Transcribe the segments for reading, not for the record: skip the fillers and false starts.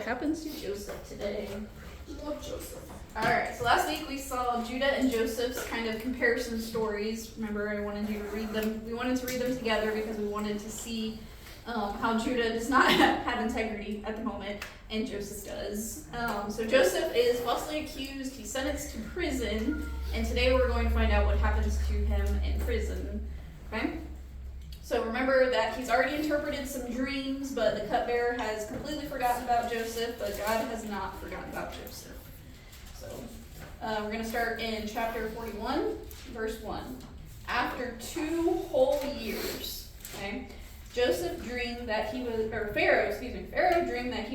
happens to Joseph today. Love Joseph. Alright, so last week we saw Judah and Joseph's kind of comparison stories. Remember, I wanted you to read them. We wanted to read them together because we wanted to see how Judah does not have integrity at the moment, and Joseph does. So Joseph is falsely accused, he's sentenced to prison, and today we're going to find out what happens to him in prison. Okay? So remember that he's already interpreted some dreams, but the cupbearer has completely forgotten about Joseph, but God has not forgotten about Joseph. So we're going to start in chapter 41, verse 1. After 2 whole years, okay, Pharaoh dreamed that he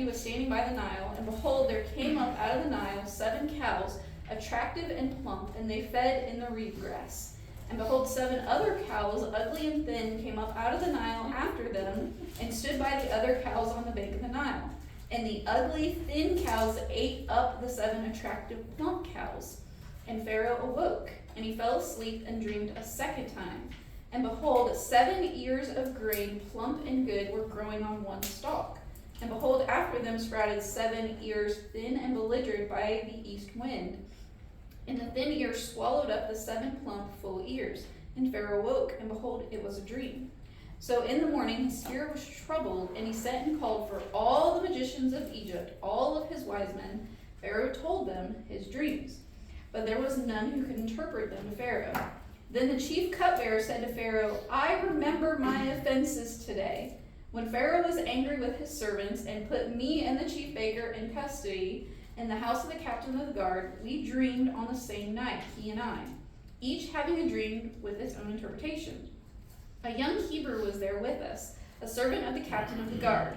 was standing by the Nile, and behold, there came up out of the Nile 7 cows, attractive and plump, and they fed in the reed grass. And behold, 7 other cows, ugly and thin, came up out of the Nile after them, and stood by the other cows on the bank of the Nile. And the ugly, thin cows ate up the 7 attractive, plump cows. And Pharaoh awoke, and he fell asleep and dreamed a second time. And behold, 7 ears of grain, plump and good, were growing on one stalk. And behold, after them sprouted 7 ears, thin and belligerent by the east wind. And the thin ears swallowed up the 7 plump, full ears. And Pharaoh awoke, and behold, it was a dream. So in the morning his spirit was troubled, and he sent and called for all the magicians of Egypt, all of his wise men. Pharaoh told them his dreams, but there was none who could interpret them to Pharaoh. Then the chief cupbearer said to Pharaoh, I remember my offenses today. When Pharaoh was angry with his servants and put me and the chief baker in custody in the house of the captain of the guard, we dreamed on the same night, he and I, each having a dream with its own interpretation. A young Hebrew was there with us, a servant of the captain of the guard.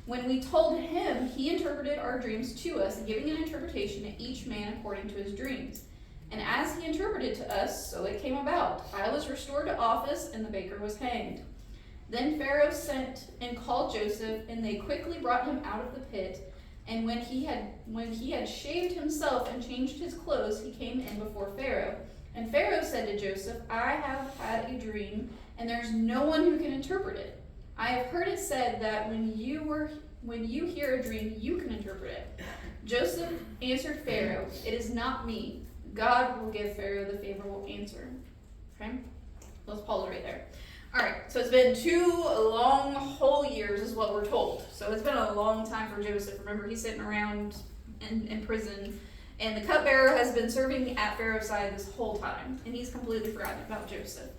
When we told him, he interpreted our dreams to us, giving an interpretation to each man according to his dreams. And as he interpreted to us, so it came about. I was restored to office, and the baker was hanged. Then Pharaoh sent and called Joseph, and they quickly brought him out of the pit. And when he had shaved himself and changed his clothes, he came in before Pharaoh. And Pharaoh said to Joseph, I have had a dream, and there's no one who can interpret it. I have heard it said that when you hear a dream, you can interpret it. Joseph answered Pharaoh, it is not me. God will give Pharaoh the favorable answer. Okay? Let's pause right there. Alright, so it's been 2 long whole years is what we're told. So it's been a long time for Joseph. Remember, he's sitting around in prison, and the cupbearer has been serving at Pharaoh's side this whole time, and he's completely forgotten about Joseph.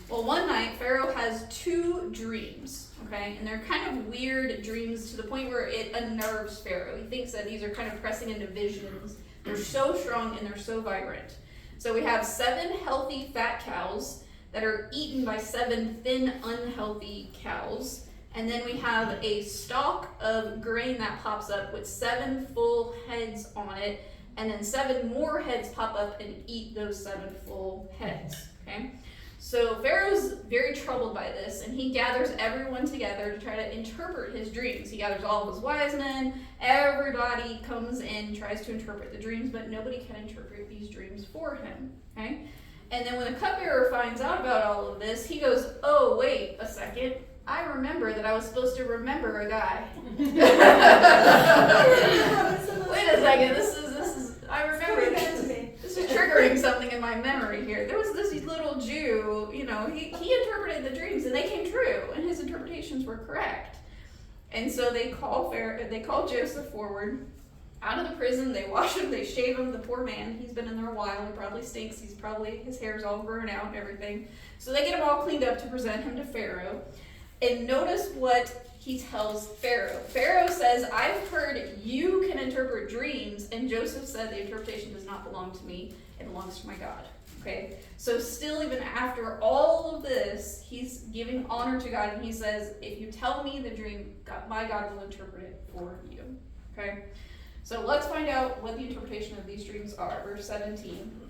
Well, one night, Pharaoh has 2 dreams, okay? And they're kind of weird dreams to the point where it unnerves Pharaoh. He thinks that these are kind of pressing into visions. They're so strong and they're so vibrant. So we have 7 healthy fat cows that are eaten by 7 thin, unhealthy cows. And then we have a stalk of grain that pops up with 7 full heads on it. And then 7 more heads pop up and eat those 7 full heads, okay? So Pharaoh's very troubled by this, and he gathers everyone together to try to interpret his dreams. He gathers all of his wise men. Everybody comes in, tries to interpret the dreams, but nobody can interpret these dreams for him, okay? And then when the cupbearer finds out about all of this, he goes, oh, wait a second. I remember that I was supposed to remember a guy. Wait a second, this is I remember this is triggering something in my memory here. There was this little Jew, he interpreted the dreams and they came true, and his interpretations were correct. And so they call Joseph forward out of the prison. They wash him, they shave him. The poor man, he's been in there a while. He probably stinks. His hair's all grown out and everything. So they get him all cleaned up to present him to Pharaoh. And notice what he tells Pharaoh. Pharaoh says, I've heard you can interpret dreams. And Joseph said, the interpretation does not belong to me. It belongs to my God. Okay? So still, even after all of this, he's giving honor to God. And he says, if you tell me the dream, my God will interpret it for you. Okay? So let's find out what the interpretation of these dreams are. Verse 17.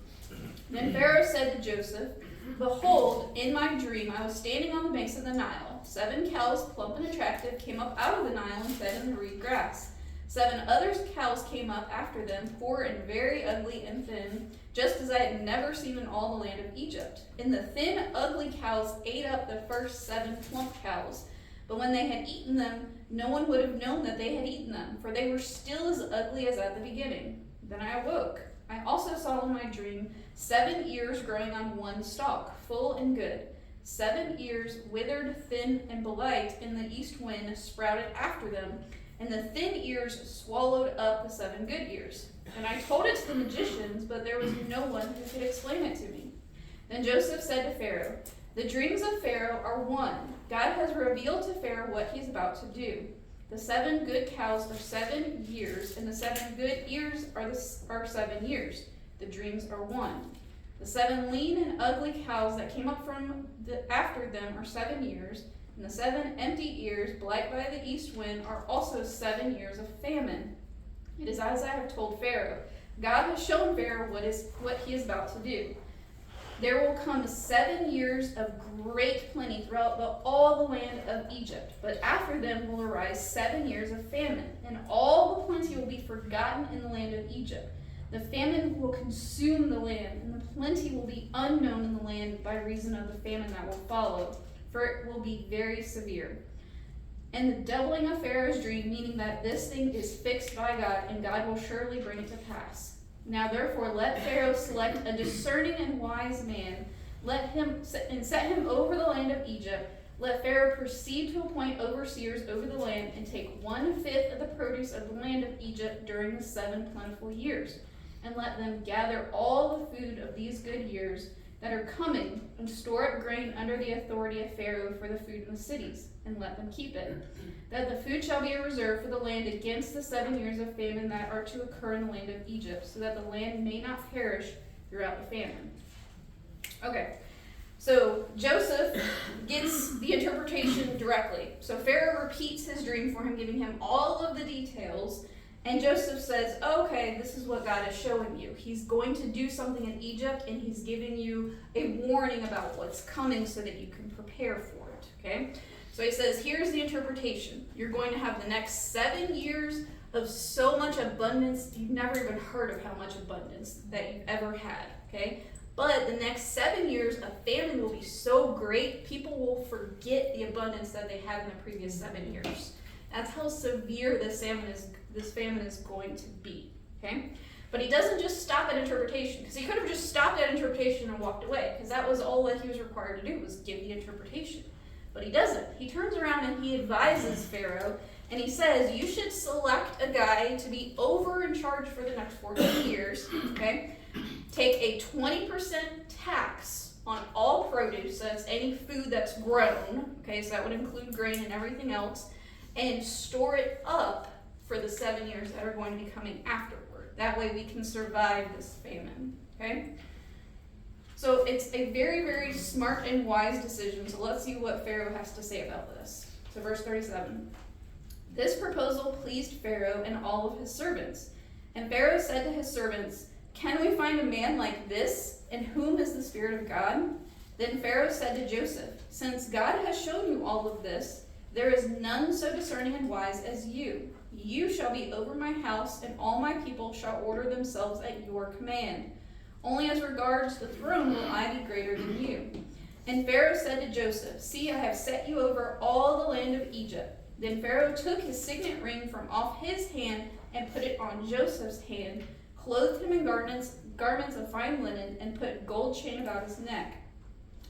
Then Pharaoh said to Joseph, behold, in my dream I was standing on the banks of the Nile. 7 cows, plump and attractive, came up out of the Nile and fed in the reed grass. 7 other cows came up after them, poor and very ugly and thin, just as I had never seen in all the land of Egypt. And the thin, ugly cows ate up the first 7 plump cows. But when they had eaten them, no one would have known that they had eaten them, for they were still as ugly as at the beginning. Then I awoke. I also saw in my dream 7 ears growing on one stalk, full and good. 7 ears, withered, thin, and blight, in the east wind sprouted after them, and the thin ears swallowed up the 7 good ears. And I told it to the magicians, but there was no one who could explain it to me. Then Joseph said to Pharaoh, "The dreams of Pharaoh are one. God has revealed to Pharaoh what he is about to do. The 7 good cows are 7 years, and the 7 good ears are 7 years. The dreams are one. The 7 lean and ugly cows that came up after them are 7 years, and the 7 empty ears, blight by the east wind, are also 7 years of famine. It is as I have told Pharaoh. God has shown Pharaoh what he is about to do. There will come 7 years of great plenty throughout all the land of Egypt, but after them will arise 7 years of famine, and all the plenty will be forgotten in the land of Egypt. The famine will consume the land, and the plenty will be unknown in the land by reason of the famine that will follow, for it will be very severe. And the doubling of Pharaoh's dream, meaning that this thing is fixed by God, and God will surely bring it to pass. Now therefore let Pharaoh select a discerning and wise man, and set him over the land of Egypt. Let Pharaoh proceed to appoint overseers over the land, and take 1/5 of the produce of the land of Egypt during the 7 plentiful years. And let them gather all the food of these good years that are coming, and store up grain under the authority of Pharaoh for the food in the cities, and let them keep it. That the food shall be a reserve for the land against the 7 years of famine that are to occur in the land of Egypt, so that the land may not perish throughout the famine." Okay, so Joseph gets the interpretation directly. So Pharaoh repeats his dream for him, giving him all of the details. And Joseph says, okay, this is what God is showing you. He's going to do something in Egypt, and he's giving you a warning about what's coming so that you can prepare for it, okay? So he says, here's the interpretation. You're going to have the next 7 years of so much abundance, you've never even heard of how much abundance that you've ever had, okay? But the next 7 years of famine will be so great, people will forget the abundance that they had in the previous 7 years. That's how severe this famine is going to be, okay? But he doesn't just stop at interpretation, because he could have just stopped at interpretation and walked away, because that was all that he was required to do, was give the interpretation. But he doesn't. He turns around and he advises Pharaoh, and he says, you should select a guy to be over in charge for the next 14 years, okay? Take a 20% tax on all produce, so that's any food that's grown, okay? So that would include grain and everything else, and store it up for the 7 years that are going to be coming afterward. That way we can survive this famine, okay? So it's a very, very smart and wise decision. So let's see what Pharaoh has to say about this. So verse 37. This proposal pleased Pharaoh and all of his servants. And Pharaoh said to his servants, "Can we find a man like this, in whom is the Spirit of God?" Then Pharaoh said to Joseph, "Since God has shown you all of this, there is none so discerning and wise as you. You shall be over my house, and all my people shall order themselves at your command. Only as regards the throne will I be greater than you." And Pharaoh said to Joseph, "See, I have set you over all the land of Egypt." Then Pharaoh took his signet ring from off his hand and put it on Joseph's hand, clothed him in garments of fine linen, and put a gold chain about his neck.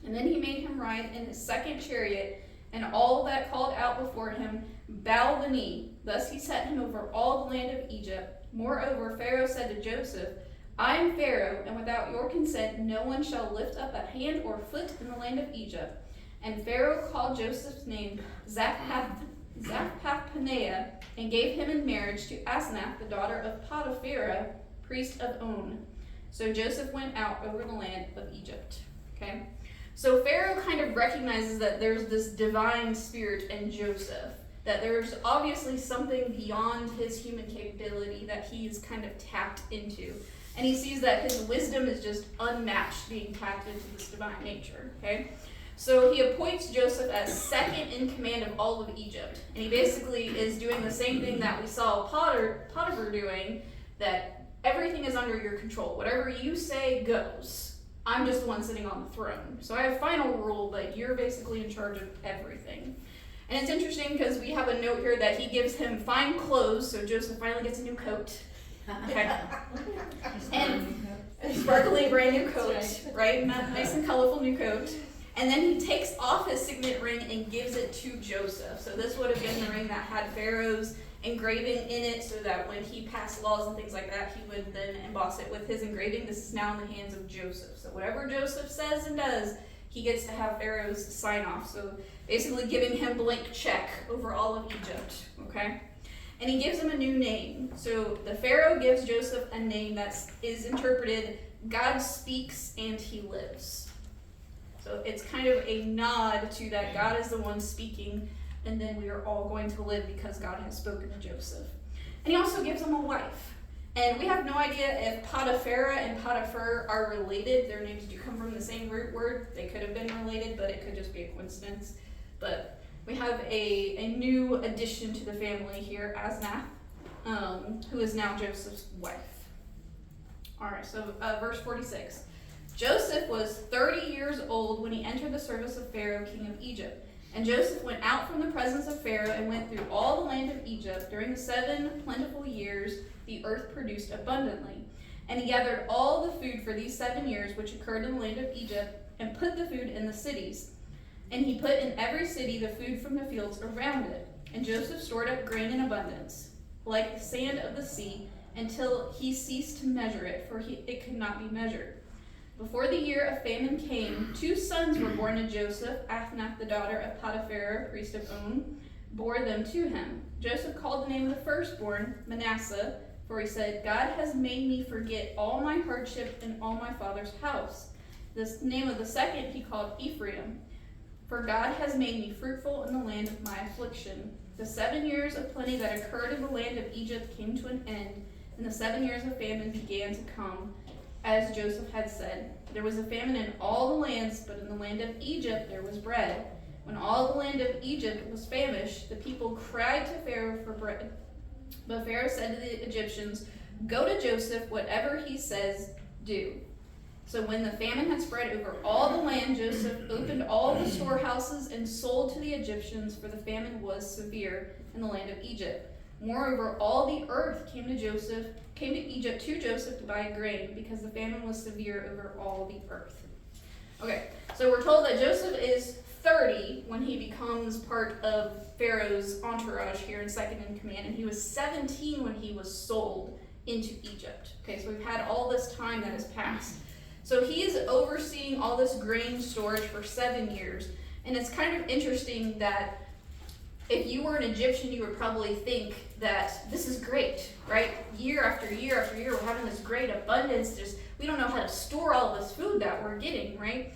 And then he made him ride in his second chariot, and all that called out before him bowed the knee. Thus he set him over all the land of Egypt. Moreover, Pharaoh said to Joseph, "I am Pharaoh, and without your consent no one shall lift up a hand or foot in the land of Egypt." And Pharaoh called Joseph's name Zaphpaneah, and gave him in marriage to Asenath, the daughter of Potiphera, priest of On. So Joseph went out over the land of Egypt. Okay? So Pharaoh kind of recognizes that there's this divine spirit in Joseph, that there's obviously something beyond his human capability that he's kind of tapped into. And he sees that his wisdom is just unmatched, being tapped into this divine nature. Okay? So he appoints Joseph as second in command of all of Egypt. And he basically is doing the same thing that we saw Potiphar doing, that everything is under your control. Whatever you say goes. I'm just the one sitting on the throne. So I have final rule, but you're basically in charge of everything. And it's interesting because we have a note here that he gives him fine clothes, so Joseph finally gets a new coat. Okay. And a sparkly brand new coat, right? Nice and colorful new coat. And then he takes off his signet ring and gives it to Joseph. So this would have been the ring that had Pharaoh's engraving in it, so that when he passed laws and things like that, he would then emboss it with his engraving. This is now in the hands of Joseph. So whatever Joseph says and does, he gets to have Pharaoh's sign off. So basically giving him blank check over all of Egypt, okay? And he gives him a new name. So the Pharaoh gives Joseph a name that is interpreted, God speaks and he lives. So it's kind of a nod to that God is the one speaking, and then we are all going to live because God has spoken to Joseph. And he also gives him a wife. And we have no idea if Potiphar and Potiphar are related. Their names do come from the same root word. They could have been related, but it could just be a coincidence. But we have a new addition to the family here, Asnath, who is now Joseph's wife. All right, so verse 46. Joseph was 30 years old when he entered the service of Pharaoh, king of Egypt. And Joseph went out from the presence of Pharaoh and went through all the land of Egypt. During the 7 plentiful years, the earth produced abundantly. And he gathered all the food for these 7 years which occurred in the land of Egypt, and put the food in the cities. And he put in every city the food from the fields around it. And Joseph stored up grain in abundance, like the sand of the sea, until he ceased to measure it, for it could not be measured. Before the year of famine came, 2 sons were born to Joseph. Asenath, the daughter of Potiphar, priest of On, bore them to him. Joseph called the name of the firstborn Manasseh, for he said, God has made me forget all my hardship and all my father's house. The name of the second he called Ephraim, for God has made me fruitful in the land of my affliction. The 7 years of plenty that occurred in the land of Egypt came to an end, and the 7 years of famine began to come. As Joseph had said, there was a famine in all the lands, but in the land of Egypt there was bread. When all the land of Egypt was famished, the people cried to Pharaoh for bread. But Pharaoh said to the Egyptians, go to Joseph, whatever he says, do. So when the famine had spread over all the land, Joseph opened all the storehouses and sold to the Egyptians, for the famine was severe in the land of Egypt. Moreover, all the earth came to Egypt to Joseph to buy grain, because the famine was severe over all the earth. Okay, so we're told that Joseph is 30 when he becomes part of Pharaoh's entourage here in second in command, and he was 17 when he was sold into Egypt. Okay, so we've had all this time that has passed. So he is overseeing all this grain storage for 7 years, and it's kind of interesting that if you were an Egyptian, you would probably think that this is great, right? Year after year after year, we're having this great abundance. Just we don't know how to store all this food that we're getting, right?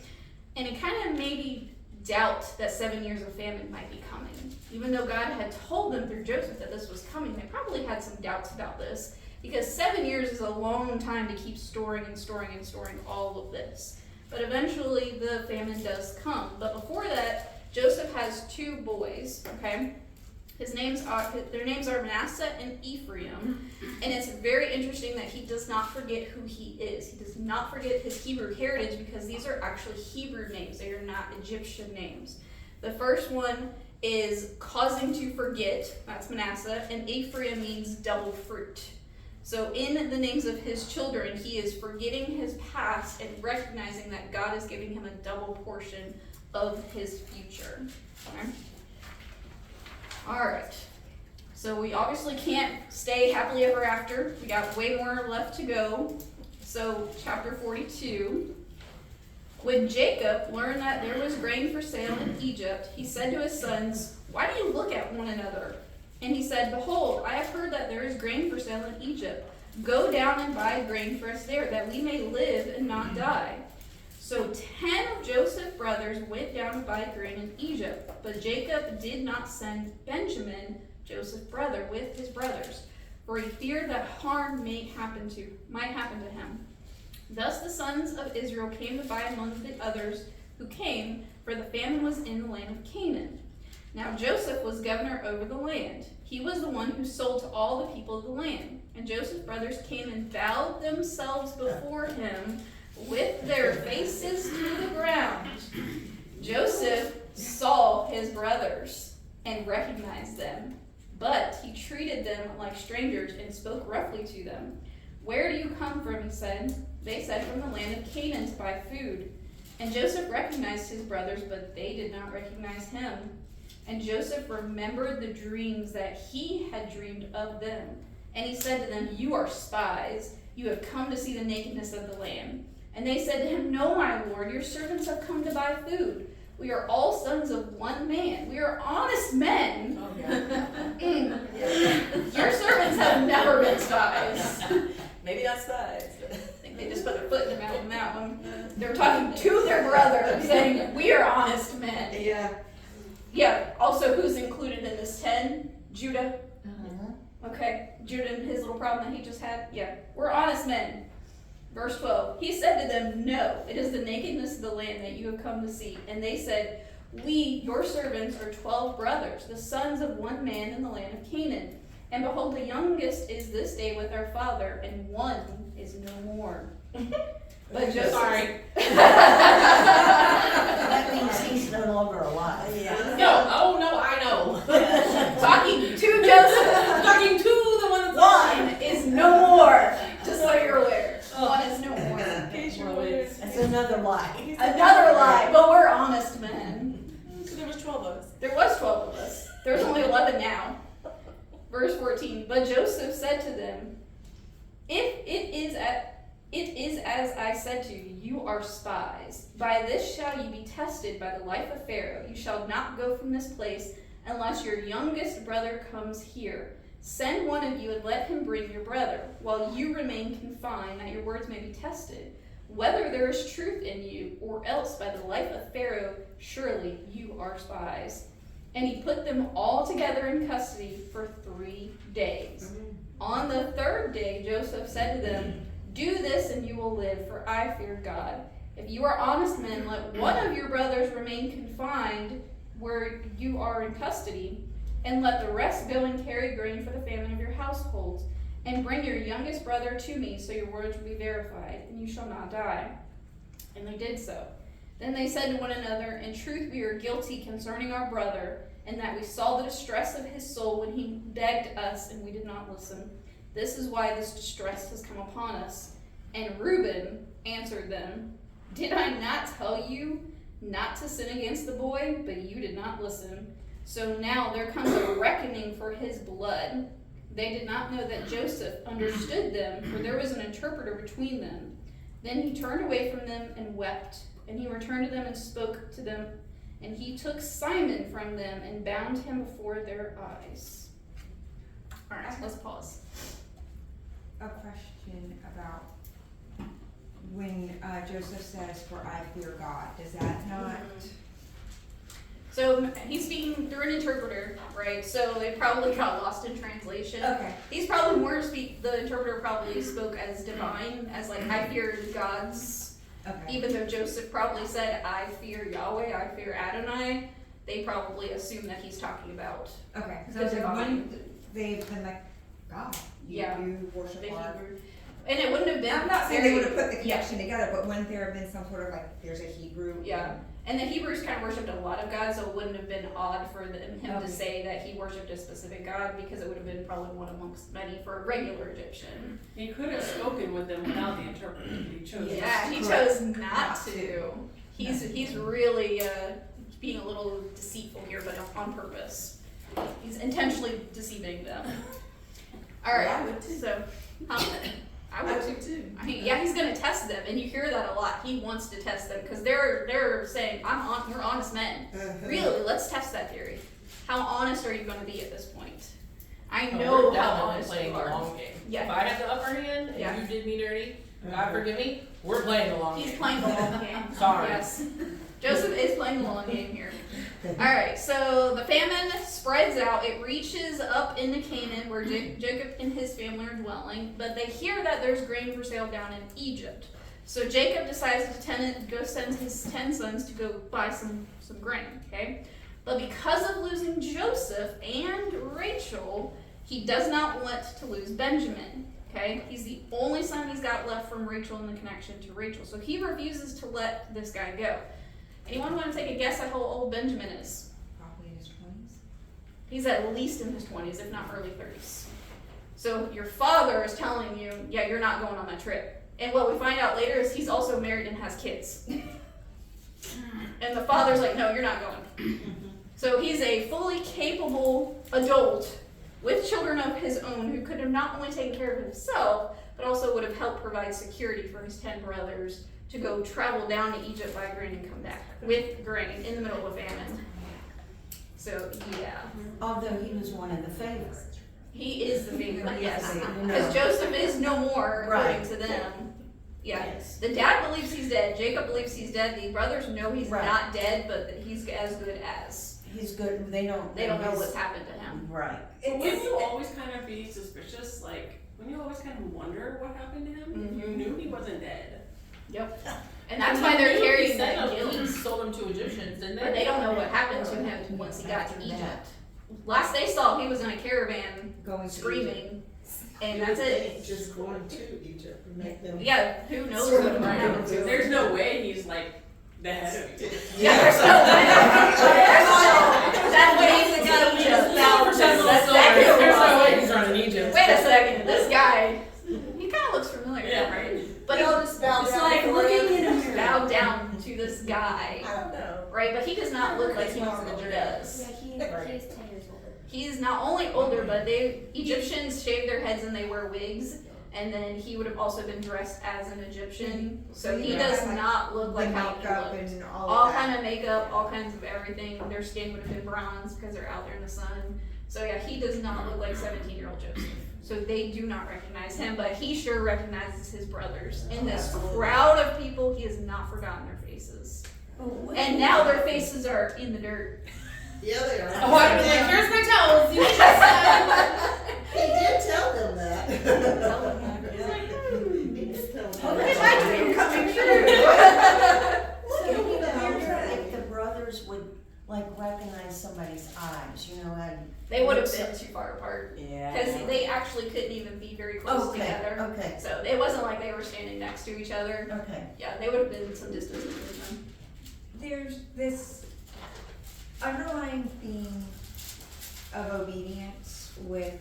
And it kind of maybe doubt that 7 years of famine might be coming. Even though God had told them through Joseph that this was coming, they probably had some doubts about this, because 7 years is a long time to keep storing and storing and storing all of this. But eventually the famine does come. But before that, Joseph has 2 boys, okay? Their names are Manasseh and Ephraim, and it's very interesting that he does not forget who he is. He does not forget his Hebrew heritage, because these are actually Hebrew names. They are not Egyptian names. The first one is causing to forget, that's Manasseh, and Ephraim means double fruit. So in the names of his children, he is forgetting his past and recognizing that God is giving him a double portion of his future. Okay? All right. So we obviously can't stay happily ever after. We got way more left to go. So chapter 42. When Jacob learned that there was grain for sale in Egypt, he said to his sons, why do you look at one another? And he said, behold, I have heard that there is grain for sale in Egypt. Go down and buy grain for us there, that we may live and not die. So 10 of Joseph's brothers went down to buy grain in Egypt, but Jacob did not send Benjamin, Joseph's brother, with his brothers, for he feared that harm might happen to him. Thus the sons of Israel came to buy among the others who came, for the famine was in the land of Canaan. Now Joseph was governor over the land. He was the one who sold to all the people of the land. And Joseph's brothers came and bowed themselves before him with their faces to the ground. Joseph saw his brothers and recognized them. But he treated them like strangers and spoke roughly to them. Where do you come from, he said. They said, from the land of Canaan to buy food. And Joseph recognized his brothers, but they did not recognize him. And Joseph remembered the dreams that he had dreamed of them. And he said to them, you are spies. You have come to see the nakedness of the land. And they said to him, no, my lord, your servants have come to buy food. We are all sons of one man. We are honest men. Oh, yeah. Your servants have never been spies. Maybe not spies. I think they just put their foot in their mouth on that one. They were talking to their brother, saying, we are honest men. Yeah. Yeah, also who's included in this 10? Judah. Uh-huh. Okay, Judah and his little problem that he just had. Yeah, we're honest men. Verse 12, he said to them, no, it is the nakedness of the land that you have come to see. And they said, we, your servants, are 12 brothers, the sons of one man in the land of Canaan. And behold, the youngest is this day with our father, and one is no more. But Joseph... Sorry. That means he's no longer alive. Yeah. No, oh no, I know. Talking to Joseph. Talking to the one that's One is no more. Just so you're aware. One is no more. In case you're Well, wondering. it's- That's another lie. Another lie, but we're honest men. So there was 12 of us. There was 12 of us. There's only 11 now. Verse 14, but Joseph said to them, if it is as I said to you, you are spies. By this shall you be tested by the life of Pharaoh. You shall not go from this place unless your youngest brother comes here. Send one of you and let him bring your brother, while you remain confined, that your words may be tested, whether there is truth in you, or else by the life of Pharaoh, surely you are spies. And he put them all together in custody for 3 days. On the third day, Joseph said to them, do this and you will live, for I fear God. If you are honest men, let one of your brothers remain confined where you are in custody, and let the rest go and carry grain for the famine of your households. And bring your youngest brother to me, so your words will be verified, and you shall not die. And they did so. Then they said to one another, in truth we are guilty concerning our brother, and that we saw the distress of his soul when he begged us, and we did not listen. This is why this distress has come upon us. And Reuben answered them, did I not tell you not to sin against the boy? But you did not listen. So now there comes a reckoning for his blood. They did not know that Joseph understood them, for there was an interpreter between them. Then he turned away from them and wept. And he returned to them and spoke to them. And he took Simon from them and bound him before their eyes. All right, let's pause. A question about when Joseph says, for I fear God, does that not? So he's speaking through an interpreter, right? So they probably got lost in translation. Okay. He's probably more the interpreter probably spoke as divine, as like, I fear God's. Okay. Even though Joseph probably said, I fear Yahweh, I fear Adonai, they probably assume that he's talking about Okay. the So it's like divine. when they've been like, God, Yeah. you worship the our. Hebrew. And it wouldn't have been. I'm not saying they would have put the Yeah. connection together, but wouldn't there have been some sort of like, there's a Hebrew? Yeah. And the Hebrews kind of worshipped a lot of gods, so it wouldn't have been odd for him Okay. to say that he worshipped a specific god, because it would have been probably one amongst many for a regular Egyptian. He could have spoken with them without the interpreter. He chose. Yeah, he correct. chose not to. He's really being a little deceitful here, but on purpose. He's intentionally deceiving them. All right, Well, I would too. so I would too. I mean, yeah, he's gonna test them, and you hear that a lot. He wants to test them because they're saying, we're honest men. Really, let's test that theory. How honest are you going to be at this point? I know We're how definitely honest playing you the are. long game. Yeah. If I have the upper hand and Yeah. you did me dirty, God forgive me, we're playing the long He's game. playing the long game. Sorry. Yes. Joseph is playing the long game here. Alright, so the famine spreads out. It reaches up into Canaan where Jacob and his family are dwelling, but they hear that there's grain for sale down in Egypt. So Jacob decides to go send his 10 sons to go buy some grain, okay? But because of losing Joseph and Rachel, he does not want to lose Benjamin, okay? He's the only son he's got left from Rachel in the connection to Rachel. So he refuses to let this guy go. Anyone want to take a guess at how old Benjamin is? Probably in his 20s. He's at least in his 20s, if not early 30s. So your father is telling you, yeah, you're not going on that trip. And what we find out later is he's also married and has kids. And the father's like, no, you're not going. So he's a fully capable adult with children of his own who could have not only taken care of himself, but also would have helped provide security for his 10 brothers to go travel down to Egypt, buy grain, and come back with grain in the middle of a famine. So, yeah. Although he was one of the favorites. He is the favorite, yes. You know. Because Joseph is no more, according Right. to them. Yeah. Yes. The dad believes he's dead. Jacob believes he's dead. The brothers know he's Right. not dead, but that he's as good as. He's good, they don't know his- what's happened to him. Right. Wouldn't you always kind of be suspicious? Like, wouldn't you always kind of wonder what happened to him? If you knew he wasn't dead. Yep. And that's why they're carrying the that guilt. Aliens sold him to Egyptians, didn't But they don't know what happened to him once he got to After Egypt. that. Last they saw, he was in a caravan Going to screaming, and that's it. Just going to Egypt and make them. Yeah, who knows what would happen to him? There's no way he's like the head of Egypt. Yeah, there's no way. That way he's the guy who just There's no way he's running Egypt. Wait a second, this guy, he kind of looks familiar, Yeah. right? But They'll just bow it's down like for looking him. in a mirror. Bow down to this guy, I don't know. right? But he does not look like he normally does. Yeah, he's 10 years older. He's not only older, but Egyptians shave their heads and they wear wigs. And then he would have also been dressed as an Egyptian. So he Yeah. does not look like how he makeup looked. and all All of that. kind of makeup, all kinds of everything. Their skin would have been bronze because they're out there in the sun. So yeah, he does not look like 17-year-old Joseph. So they do not recognize him, but he sure recognizes his brothers. In this crowd of people, he has not forgotten their faces. And now their faces are in the dirt. Yeah, they are. Oh, I'd be like, here's my towels. You just He did tell them that. Tell them that. He did tell them. Look at my dream coming So you wonder if the brothers would like recognize somebody's eyes, you know, and. They would have been too far apart. Yeah. Because they actually couldn't even be very close Okay, together. okay, So it wasn't like they were standing next to each other. okay. Yeah, they would have been some distance between them. There's this underlying theme of obedience with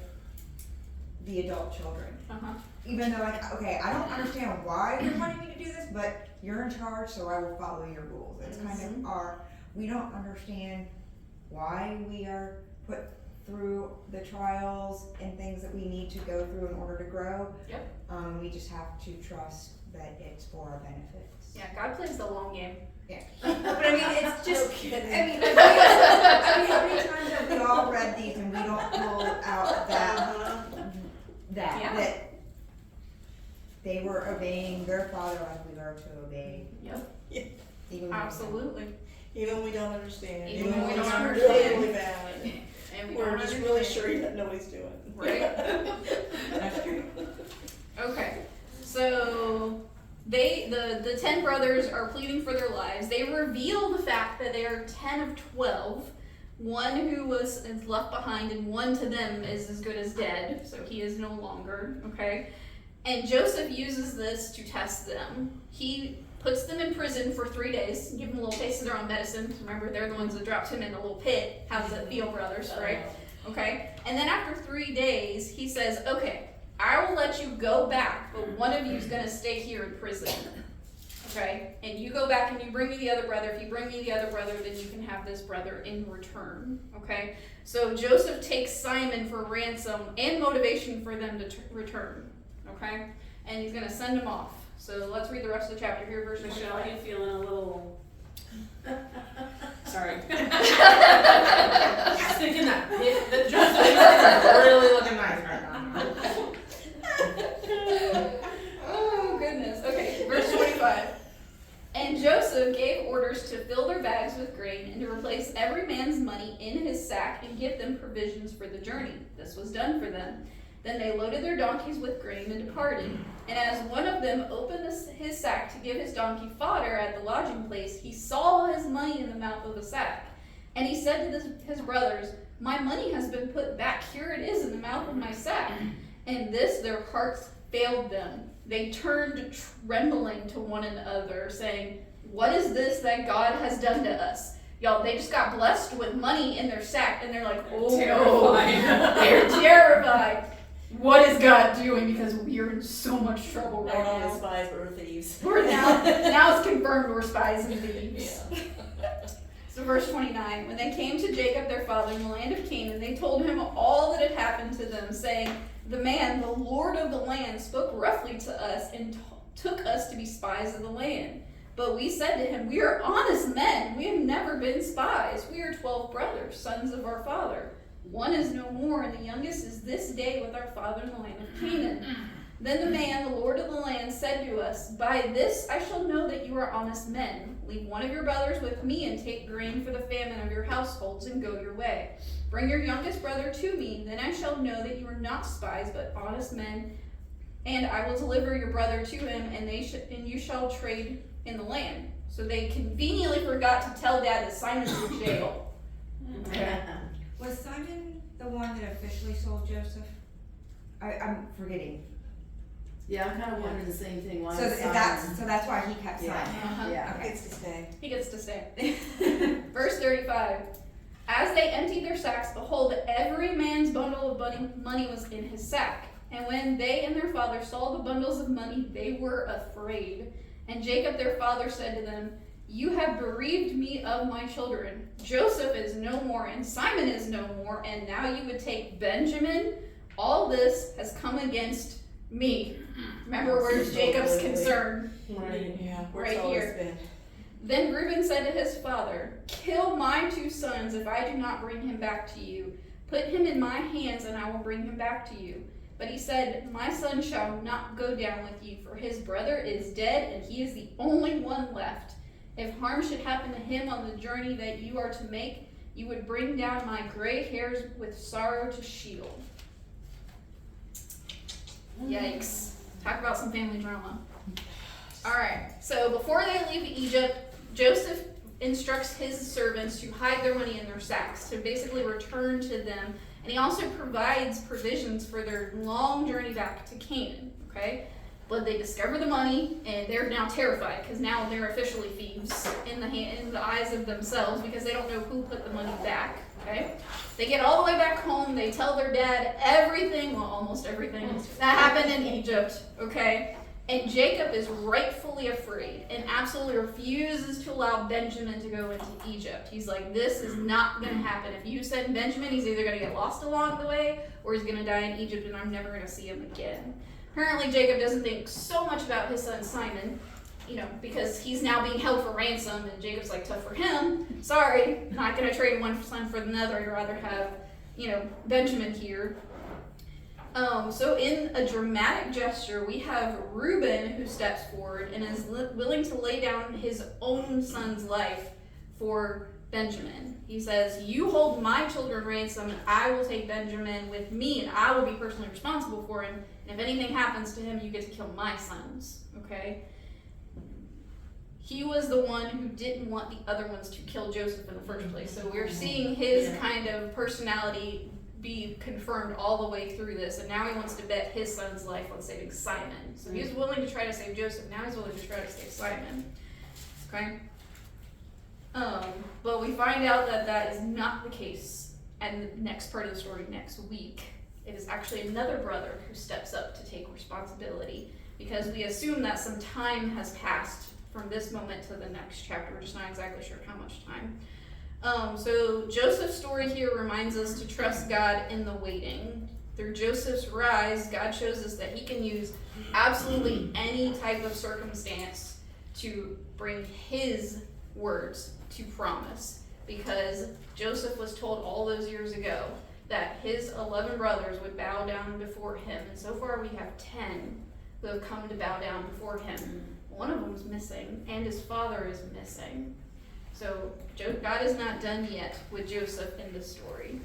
the adult children. Uh-huh. Even though, like, okay, I don't understand why you're wanting me to do this, but you're in charge, so I will follow your rules. It's kind of our, we don't understand why we are put through the trials and things that we need to go through in order to grow. Yep. We just have to trust that it's for our benefits. Yeah, God plays the long game. Yeah. But I mean, it's just, how many times have we all read these and we don't pull out Yeah. that they were obeying their father like we are to obey. Yep. Even when we Absolutely. Even we don't understand. Even when we don't it's understand. really bad. And we We're don't just understand. really sure you know what he's doing. Right. That's true. Okay. So the 10 brothers are pleading for their lives. They reveal the fact that they are 10 of 12. One who is left behind and one to them is as good as dead. So he is no longer. Okay. And Joseph uses this to test them. He puts them in prison for 3 days, give them a little taste of their own medicine. Remember, they're the ones that dropped him in a little pit. How does it feel, brothers, right? Okay? And then after 3 days, he says, okay, I will let you go back, but one of you is going to stay here in prison. Okay? And you go back and you bring me the other brother. If you bring me the other brother, then you can have this brother in return. Okay? So Joseph takes Simon for ransom and motivation for them to return. Okay? And he's going to send him off. So let's read the rest of the chapter here, verse Michelle, 25. you feeling a little. Sorry. Sticking that pit. The Joseph is really looking nice right now. Oh, goodness. Okay, verse 25. And Joseph gave orders to fill their bags with grain and to replace every man's money in his sack and give them provisions for the journey. This was done for them. Then they loaded their donkeys with grain and departed. And as one of them opened his sack to give his donkey fodder at the lodging place, he saw his money in the mouth of the sack. And he said to his brothers, my money has been put back. Here it is in the mouth of my sack. And this their hearts failed them. They turned trembling to one another, saying, what is this that God has done to us? Y'all, they just got blessed with money in their sack, and they're like, oh no, Terrified. they're terrified. What is God doing? Because we're in so much trouble Not right only now. spies, but we're thieves. We're now it's confirmed we're spies and thieves. Yeah. So verse 29, when they came to Jacob their father in the land of Canaan, they told him all that had happened to them, saying, the man, the Lord of the land, spoke roughly to us and took us to be spies of the land. But we said to him, we are honest men. We have never been spies. We are 12 brothers, sons of our father. One is no more, and the youngest is this day with our father in the land of Canaan. Then the man, the Lord of the land, said to us, by this I shall know that you are honest men. Leave one of your brothers with me and take grain for the famine of your households and go your way. Bring your youngest brother to me, then I shall know that you are not spies but honest men, and I will deliver your brother to him, and you shall trade in the land. So they conveniently forgot to tell Dad that Simon's in jail. Okay. Was Simon the one that officially sold Joseph? I'm forgetting. Yeah, I'm kind of wondering the same thing. Why So is that's why he kept Yeah. Simon. Uh-huh. Yeah. Okay. Gets to stay. He gets to stay. Verse 35. As they emptied their sacks, behold, every man's bundle of money was in his sack. And when they and their father saw the bundles of money, they were afraid. And Jacob their father said to them, you have bereaved me of my children. Joseph is no more, and Simon is no more, and now you would take Benjamin. All this has come against me. Remember, where's Jacob's concern? Right. Yeah. Where's Right all here. this been? Then Reuben said to his father, kill my 2 sons if I do not bring him back to you. Put him in my hands, and I will bring him back to you. But he said, my son shall not go down with you, for his brother is dead, and he is the only one left. If harm should happen to him on the journey that you are to make, you would bring down my gray hairs with sorrow to Sheol. Yikes. Talk about some family drama. Alright, so before they leave Egypt, Joseph instructs his servants to hide their money in their sacks, to basically return to them. And he also provides provisions for their long journey back to Canaan, okay? But they discover the money, and they're now terrified, because now they're officially thieves in the eyes of themselves, because they don't know who put the money back, okay? They get all the way back home, they tell their dad everything, well, almost everything, that happened in Egypt, okay? And Jacob is rightfully afraid and absolutely refuses to allow Benjamin to go into Egypt. He's like, this is not going to happen. If you send Benjamin, he's either going to get lost along the way or he's going to die in Egypt and I'm never going to see him again. Apparently, Jacob doesn't think so much about his son Simon, because he's now being held for ransom and Jacob's like, tough for him. Sorry, not going to trade one son for another. I'd rather have, Benjamin here. So in a dramatic gesture, we have Reuben who steps forward and is willing to lay down his own son's life for Benjamin. He says, you hold my children ransom and I will take Benjamin with me and I will be personally responsible for him. And if anything happens to him, you get to kill my sons, okay? He was the one who didn't want the other ones to kill Joseph in the first place. So we're seeing his kind of personality be confirmed all the way through this, and now he wants to bet his son's life on saving Simon. So he was willing to try to save Joseph, now he's willing to try to save Simon. Okay? But we find out that that is not the case, and the next part of the story next week. It is actually another brother who steps up to take responsibility, because we assume that some time has passed from this moment to the next chapter. We're just not exactly sure how much time. So Joseph's story here reminds us to trust God in the waiting. Through Joseph's rise, God shows us that he can use absolutely any type of circumstance to bring his words to promise. Because Joseph was told all those years ago that his 11 brothers would bow down before him. And so far we have 10 who have come to bow down before him. One of them is missing, and his father is missing. So God is not done yet with Joseph in this story.